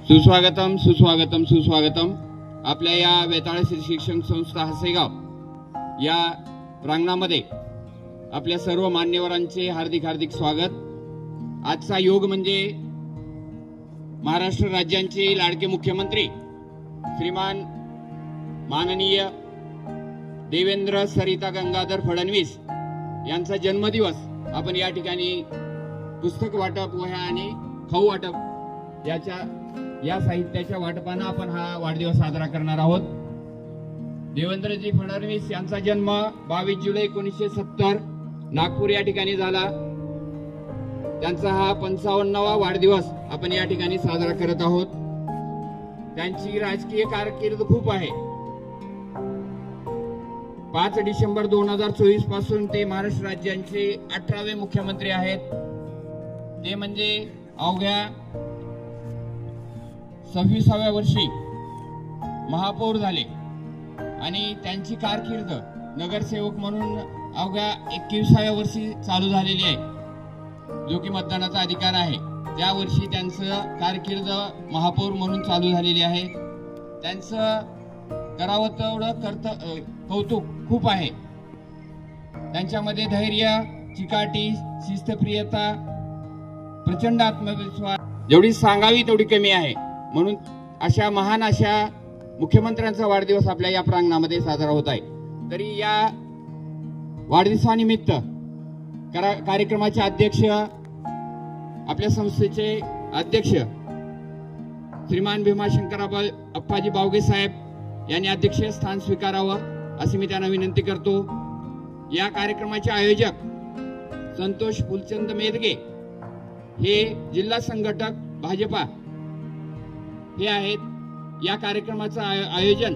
सुस्वागतम सुस्वागतम सुस्वागतम। आपल्या या वेताळ श्री शिक्षण संस्था हसेगाव या प्रांगणामध्ये आपल्या सर्व मान्यवरांचे हार्दिक हार्दिक स्वागत। आजचा योग म्हणजे महाराष्ट्र राज्याचे लाडके मुख्यमंत्री श्रीमान माननीय देवेंद्र सरिता गंगाधर फडणवीस यांचा जन्मदिवस आपण या ठिकाणी पुस्तक वाटप वह्या आणि खाऊ वाटप या साहित्याच्या वाटपाने आपण हा वाढदिवस साजरा करणार आहोत। देवेंद्रजी फडणवीस यांचा जन्म 22 जुलै 1970 नागपूर या ठिकाणी झाला। त्यांचा हा 55वा वाढदिवस आपण या ठिकाणी साजरा करत आहोत। त्यांची राजकीय कारकीर्द खूप आहे। 5 डिसेंबर 2024 पासून ते महाराष्ट्र राज्याचे 18वे मुख्यमंत्री आहेत। ते म्हणजे अवघ्या 26व्या वर्षी महापौर झाले आणि त्यांची कारकीर्द नगरसेवक म्हणून अवघ्या 21व्या वर्षी चालू झालेली आहे, जो की मतदानाचा अधिकार आहे। त्या वर्षी त्यांचं कारकीर्द महापौर म्हणून चालू झालेली आहे। त्यांचं करावं तेवढं कौतुक खूप आहे। त्यांच्यामध्ये धैर्य, चिकाटी, शिस्तप्रियता, प्रचंड आत्मविश्वास जेवढी सांगावी तेवढी कमी आहे। म्हणून अशा महान मुख्यमंत्र्यांचा वाढदिवस आपल्या या प्रांगणामध्ये साजरा होत आहे। तरी या वाढदिवसानिमित्त कार्यक्रमाचे अध्यक्ष, आपल्या संस्थेचे अध्यक्ष श्रीमान भीमाशंकर अप्पाजी बावगे साहेब यांनी अध्यक्षीय स्थान स्वीकारावं अशी मी त्यांना विनंती करतो। या कार्यक्रमाचे आयोजक संतोष फुलचंद मेदगे हे जिल्हा संघटक भाजपा हे आहेत। या कार्यक्रमाचं आयोजन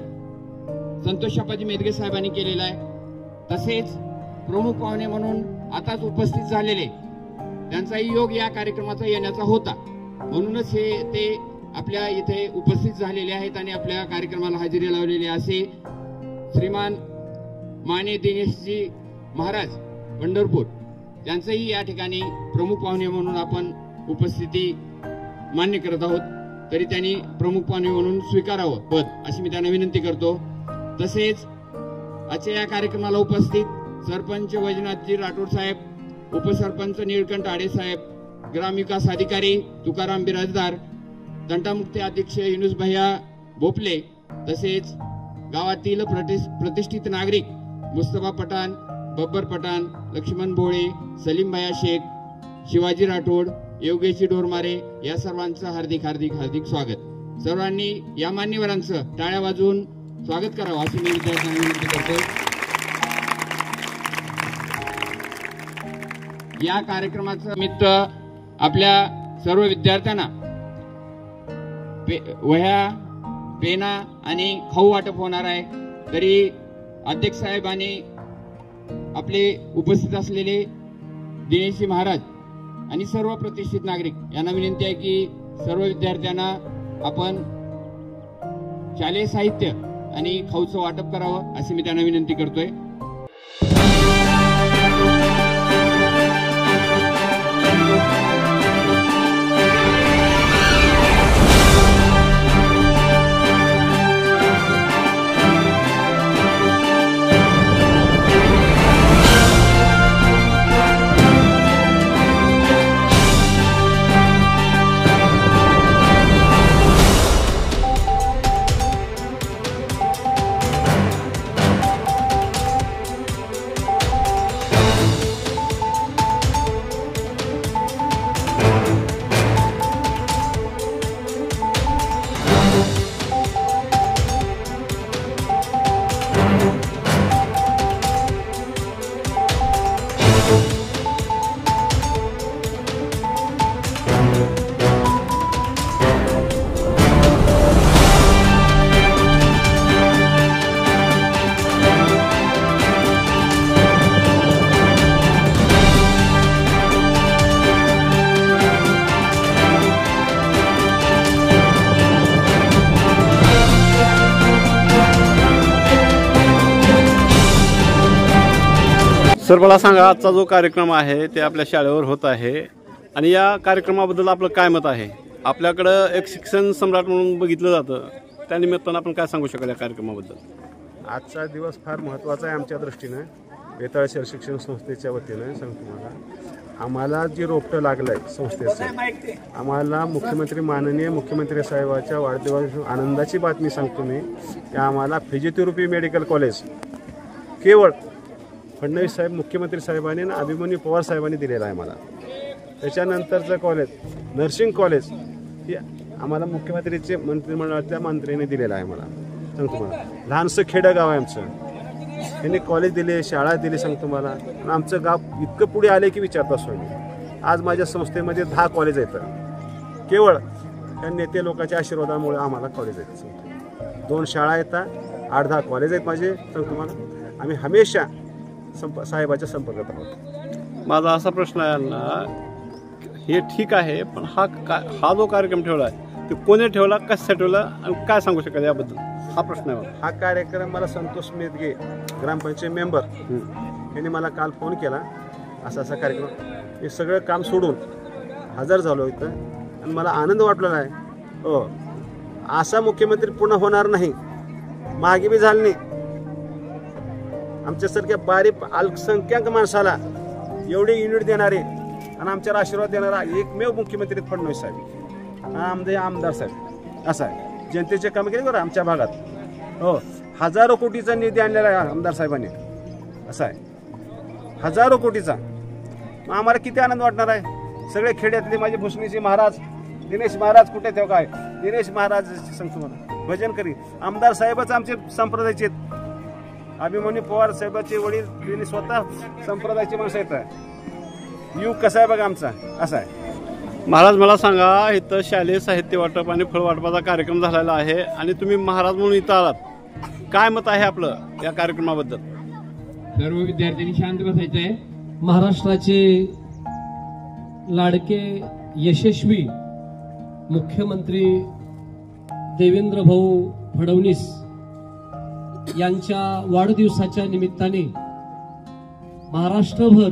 संतोष अप्पाजी मेदगे साहेबांनी केलेलं आहे। तसेच प्रमुख पाहुणे म्हणून आताच उपस्थित झालेले, त्यांचाही योग या कार्यक्रमाचा येण्याचा होता, म्हणूनच ते आपल्या इथे उपस्थित झालेले आहेत आणि आपल्या कार्यक्रमाला हजेरी लावलेली असे श्रीमान माने दिनेशजी महाराज पंढरपूर त्यांचंही या ठिकाणी प्रमुख पाहुणे म्हणून आपण उपस्थिती मान्य करत आहोत। तरी त्यांनी प्रमुख पाहुणे म्हणून स्वीकारावं पद अशी मी त्यांना विनंती करतो। तसेच आजच्या या कार्यक्रमाला उपस्थित सरपंच वैजनाथजी राठोड साहेब, उपसरपंच निळकंठ आडे साहेब, ग्रामविकास अधिकारी तुकाराम बिराजदार, तंटामुक्ती अध्यक्ष युनुस भैया भोपले, तसेच गावातील प्रतिष्ठित नागरिक मुस्तफा पठाण, बब्बर पठाण, लक्ष्मण भोळे, सलीम भैया शेख, शिवाजी राठोड, योगेशजी डोरमारे या सर्वांचं हार्दिक हार्दिक हार्दिक स्वागत। सर्वांनी या मान्यवरांचं टाळ्या वाजवून स्वागत करावं अशी मी विद्यार्थ्यांना विनंती करतो। या कार्यक्रमाचं निमित्त आपल्या सर्व विद्यार्थ्यांना वह्या, पेना आणि खाऊ वाटप होणार आहे। तरी अध्यक्ष साहेब आणि आपले उपस्थित असलेले दिनेशजी महाराज आणि सर्व प्रतिष्ठित नागरिक यांना विनंती आहे की सर्व विद्यार्थ्यांना आपण शालेय साहित्य आणि खाऊचं वाटप करावं अशी मी त्यांना विनंती करतोय। सर मला सांगा, आजचा जो कार्यक्रम आहे ते आपल्या शाळेवर होत आहे आणि या कार्यक्रमाबद्दल आपलं काय मत आहे? आपल्याकडं एक शिक्षण सम्राट म्हणून बघितलं जातं, त्या निमित्तानं आपण काय सांगू शकाल या कार्यक्रमाबद्दल? आजचा दिवस फार महत्त्वाचा आहे आमच्या दृष्टीनं. वेताळ शहर शिक्षण संस्थेच्या वतीनं सांगतो तुम्हाला, आम्हाला जे रोपटं लागलं आहे संस्थेचं, आम्हाला माननीय मुख्यमंत्री साहेबाच्या वाढदिवस आनंदाची बातमी सांगतो मी की आम्हाला फिजिओथेरपी मेडिकल कॉलेज केवळ फडणवीस साहेब मुख्यमंत्री साहेबांनी आणि अभिमन्यू पवार साहेबांनी दिलेलं आहे आम्हाला. त्याच्यानंतरचं कॉलेज नर्सिंग कॉलेज हे आम्हाला मुख्यमंत्रीचे मंत्रिमंडळातल्या मंत्र्यांनी दिलेलं आहे. मला सांगतो मला, लहानसं खेडं गाव आहे आमचं, त्यांनी कॉलेज दिले, शाळा दिली सांगतो मला. आणि आमचं गाव इतकं पुढे आले की विचारता असतो मी. आज माझ्या संस्थेमध्ये 10 कॉलेज आहेत, केवळ त्या नेते लोकांच्या आशीर्वादामुळे आम्हाला कॉलेज आहेत सांगतो. 2 शाळा येतात, 8-10 कॉलेज आहेत माझे सांगतो मला. आम्ही हमेशा साहेबाच्या संपर्कात आहोत. माझा असा प्रश्न आहे ना, हे ठीक आहे, पण हा जो कार्यक्रम ठेवला आहे ते कोणी ठेवला, कशासाठी ठेवला आणि काय सांगू शकाल याबद्दल? हा प्रश्न आहे. हा कार्यक्रम मला संतोष मेदगे ग्रामपंचायत मेंबर यांनी मला काल फोन केला, असा कार्यक्रम. हे सगळं काम सोडून हजर झालो इथं आणि मला आनंद वाटलेला आहे. हो, असा मुख्यमंत्री पुन्हा होणार नाही, मागे बी झालं नाही. आमच्यासारख्या बारीक अल्पसंख्याक माणसाला एवढे युनिट देणारे आणि आमच्याला आशीर्वाद देणारा एकमेव मुख्यमंत्री फडणवीस साहेब, आमदार साहेब असा आहे. जनतेचे काम केले बरं आमच्या भागात. हो, हजारो कोटीचा निधी आणलेला आहे आमदार साहेबांनी, असा आहे, हजारो कोटीचा. मग आम्हाला किती आनंद वाटणार आहे. सगळे खेड्यातले माझे भुसणीचे महाराज दिनेश महाराज कुठे ठेव काय, दिनेश महाराज सांगतो मला भजन करी. आमदार साहेबच आमचे संप्रदायाचे आहेत. अभिमन्यू पवार साहेबाचे वडील त्यांनी स्वतः संप्रदायाचे माणसं येतात. युग कसा आहे बघा आमचा, असा आहे. महाराज मला सांगा, इथं शालेय साहित्य वाटप आणि फळ वाटपाचा कार्यक्रम झालेला आहे आणि तुम्ही महाराज म्हणून इथं आलात, काय मत आहे आपलं या कार्यक्रमाबद्दल? सर्व विद्यार्थ्यांनी शांत बसायचं आहे. महाराष्ट्राचे लाडके यशस्वी मुख्यमंत्री देवेंद्र भाऊ फडणवीस यांच्या वाढदिवसाच्या निमित्ताने महाराष्ट्रभर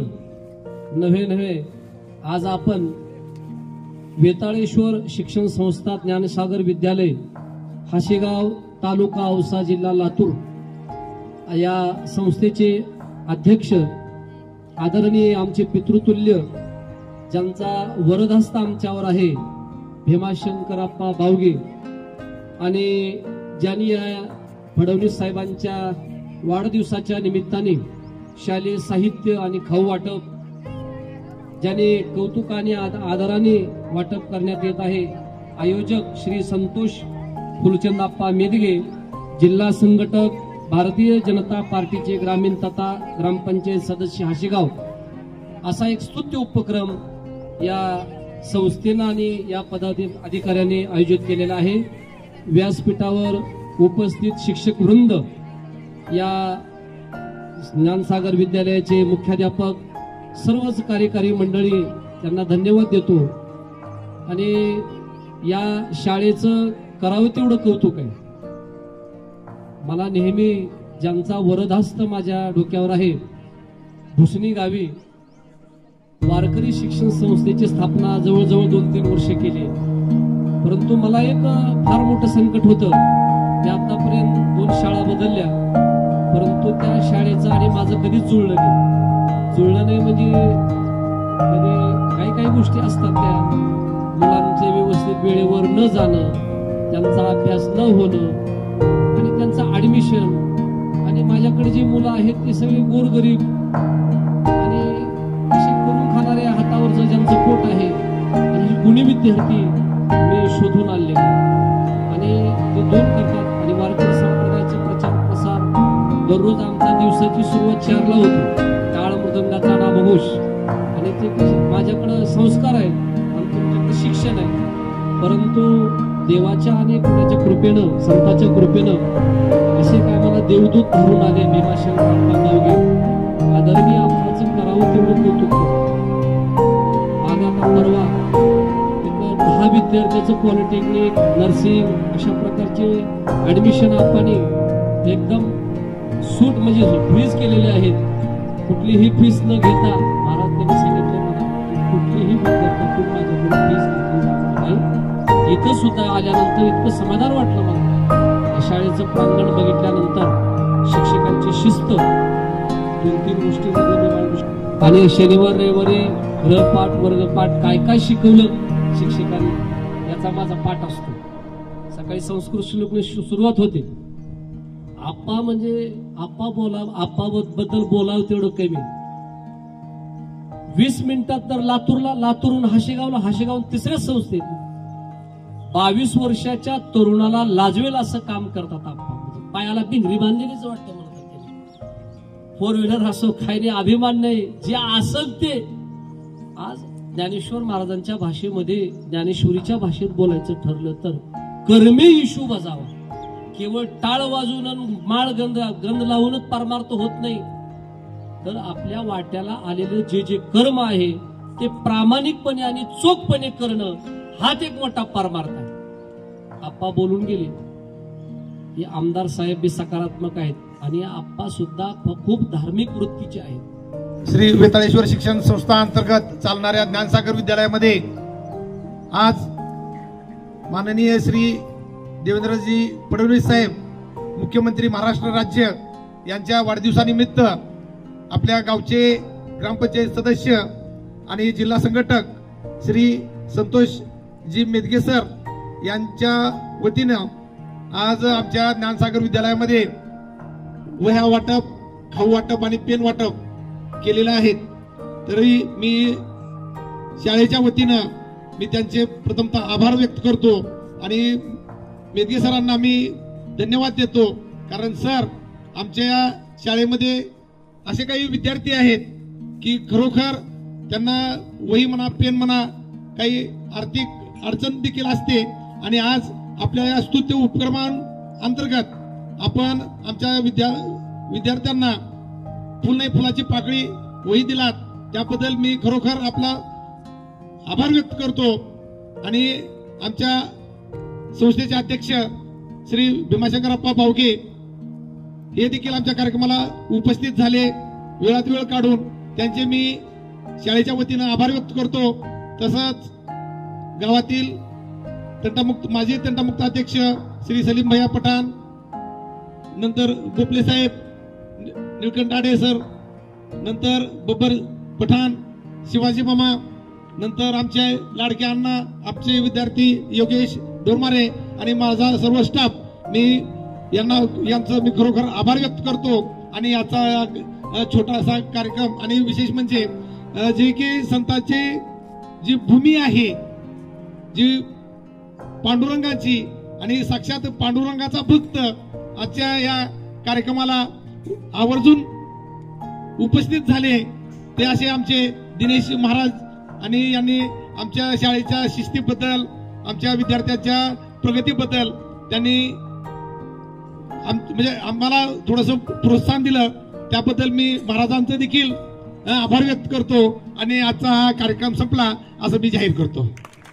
नव्हे आज आपण वेताळेश्वर शिक्षण संस्था ज्ञानसागर विद्यालय, हाशेगाव, तालुका औसा, जिल्हा लातूर या संस्थेचे अध्यक्ष आदरणीय आमचे पितृतुल्य, ज्यांचा वरदहस्त आमच्यावर आहे, भीमाशंकरप्पा बावगे, आणि ज्यांनी या फडणवीस साहेबांच्या वाढदिवसाच्या निमित्ताने शालेय साहित्य आणि खाऊ वाटप ज्याने कौतुकाने आदराने वाटप करण्यात येत आहे. आयोजक श्री संतोष फुलचंदाप्पा मेदगे, जिल्हा संघटक भारतीय जनता पार्टीचे ग्रामीण तथा ग्रामपंचायत सदस्य हाशेगाव, असा एक स्तुत्य उपक्रम या संस्थेनं आणि या पदाधिकाऱ्यांनी आयोजित केलेला आहे. व्यासपीठावर उपस्थित शिक्षक वृंद, या ज्ञानसागर विद्यालयाचे मुख्याध्यापक, सर्वच कार्यकारी मंडळी, त्यांना धन्यवाद देतो. आणि या शाळेचं करावं तेवढं कौतुक आहे. मला नेहमी ज्यांचा वरदहस्त माझ्या डोक्यावर आहे, भुसणी गावी वारकरी शिक्षण संस्थेची स्थापना जवळजवळ 2-3 वर्ष केली. परंतु मला एक फार मोठं संकट होतं. मी आतापर्यंत 2 शाळा बदलल्या, परंतु त्या शाळेचं आणि माझं कधीच जुळलं नाही. म्हणजे काही गोष्टी असतात, त्या मुलांचे व्यवस्थित वेळेवर न जाणं, त्यांचा अभ्यास न होणं आणि त्यांचं ऍडमिशन, आणि माझ्याकडे जी मुलं आहेत ती सगळी गोरगरीब आणि असे करून खाणाऱ्या हातावरचं ज्यांचं पोट आहे, आणि गुणी विद्यार्थी मी शोधून आणले आणि ते 2 करतात. आणि वारकरी संप्रदायाचे प्रचार प्रसार दररोज आमच्या दिवसाची सुरुवात 4ला होती. टाळ मृदंगाचा नामघोष, आणि ते माझ्याकडे संस्कार आहेत आणि तुमच्याकडे शिक्षण आहे. परंतु देवाच्या आणि कुणाच्या कृपेनं, संतांच्या कृपेनं असे काय मला देवदूत धरून आले. भीमाशंकरप्पा बावगे आदरणीय आमचं करावं तेवढं कौतुक. आता परवा 10 विद्यार्थ्याचं पॉलिटेक्निक, नर्सिंग अशा प्रकारचे ऍडमिशन आपण एकदम सूट म्हणजे फ्रीज केलेले आहेत. कुठलीही फीस न घेता महाराज त्यांनी सांगितलं मला, कुठलीही विद्यार्थी माझ्याकडून फीस घेतली जाणार नाही. इथं सुद्धा आल्यानंतर इतकं समाधान वाटलं मला. या शाळेचं प्रांगण बघितल्यानंतर शिक्षकांची शिस्त, 2-3 गोष्टींमध्ये मी मांडू. आणि शनिवार रविवारी गृहपाठ वर्गपाठ काय काय शिकवलं शिक्षकांनी याचा माझा पाठ असतो. सकाळी संस्कृत श्लोकने सुरुवात होते. आप्पा म्हणजे आप्पा बद्दल बोलावं तेवढं कमी. 20 मिनिटात तर लातूरहून हाशेगावून तिसऱ्याच संस्थेत 22 वर्षाच्या तरुणाला लाजवेल असं काम करतात आप्पा. म्हणजे पायाला भिंगरी बांधलेलीच वाटतं मला. 4 व्हीलर असो काही नाही, अभिमान नाही, जे असेल ते. आज ज्ञानेश्वर महाराजांच्या भाषेमध्ये ज्ञानेश्वरीच्या भाषेत बोलायचं ठरलं तर कर्मे इशू बजावा. केवळ टाळ वाजवून माळ गंध लावूनच परमार्थ होत नाही, तर आपल्या वाट्याला आलेले जे कर्म आहे ते प्रामाणिकपणे आणि चोखपणे करणं हाच एक मोठा परमार्थ आहे. आप्पा बोलून गेले की आमदार साहेब बी सकारात्मक आहेत आणि आप्पा सुद्धा खूप धार्मिक वृत्तीचे आहेत. श्री वेताळेश्वर शिक्षण संस्था अंतर्गत चालणाऱ्या ज्ञानसागर विद्यालयामध्ये आज माननीय श्री देवेंद्रजी फडणवीस साहेब, मुख्यमंत्री महाराष्ट्र राज्य यांच्या वाढदिवसानिमित्त आपल्या गावचे ग्रामपंचायत सदस्य आणि जिल्हा संघटक श्री संतोषजी मेदगे सर यांच्या वतीनं आज आमच्या ज्ञानसागर विद्यालयामध्ये वह्या वाटप, खाऊ वाटप आणि पेन वाटप केलेलं आहे. तरी मी शाळेच्या वतीनं मी त्यांचे प्रथमतः आभार व्यक्त करतो आणि मेदगे सरांना मी धन्यवाद देतो. कारण सर, आमच्या शाळेमध्ये असे काही विद्यार्थी आहेत की खरोखर त्यांना वही म्हणा, पेन म्हणा, काही आर्थिक अडचण देखील असते. आणि आज आपल्या या स्तुत्य उपक्रमांतर्गत आपण आमच्या विद्यार्थ्यांना फुल नाही फुलाची पाकळी वही दिलात, त्याबद्दल मी खरोखर आपला आभार व्यक्त करतो. आणि आमच्या संस्थेचे अध्यक्ष श्री भीमाशंकरप्पा बावगे हे देखील आमच्या कार्यक्रमाला उपस्थित झाले. वेळात वेळ काढून त्यांचे मी शाळेच्या वतीनं आभार व्यक्त करतो. तसंच गावातील माजी तंटामुक्त अध्यक्ष श्री सलीम भैया पठाण, नंतर गोपले साहेब, निळकंठ आडे सर, नंतर बब्बर पठाण, शिवाजी मामा, नंतर आमचे लाडके अण्णा, आमचे विद्यार्थी योगेश डोरमारे आणि माझा सर्व स्टाफ, मी यांचं मी खरोखर आभार व्यक्त करतो. आणि याचा छोटासा कार्यक्रम आणि विशेष म्हणजे जे की संतांची जी भूमी आहे, जी पांडुरंगाची आणि साक्षात पांडुरंगाचा भक्त आजच्या या कार्यक्रमाला आवर्जून उपस्थित झाले, ते असे आमचे दिनेश महाराज. आणि यांनी आमच्या शाळेच्या शिस्तीबद्दल, आमच्या विद्यार्थ्यांच्या प्रगतीबद्दल त्यांनी म्हणजे आम्हाला थोडंसं प्रोत्साहन दिलं, त्याबद्दल मी महाराजांचं देखील आभार व्यक्त करतो. आणि आजचा हा कार्यक्रम संपला असं मी जाहीर करतो.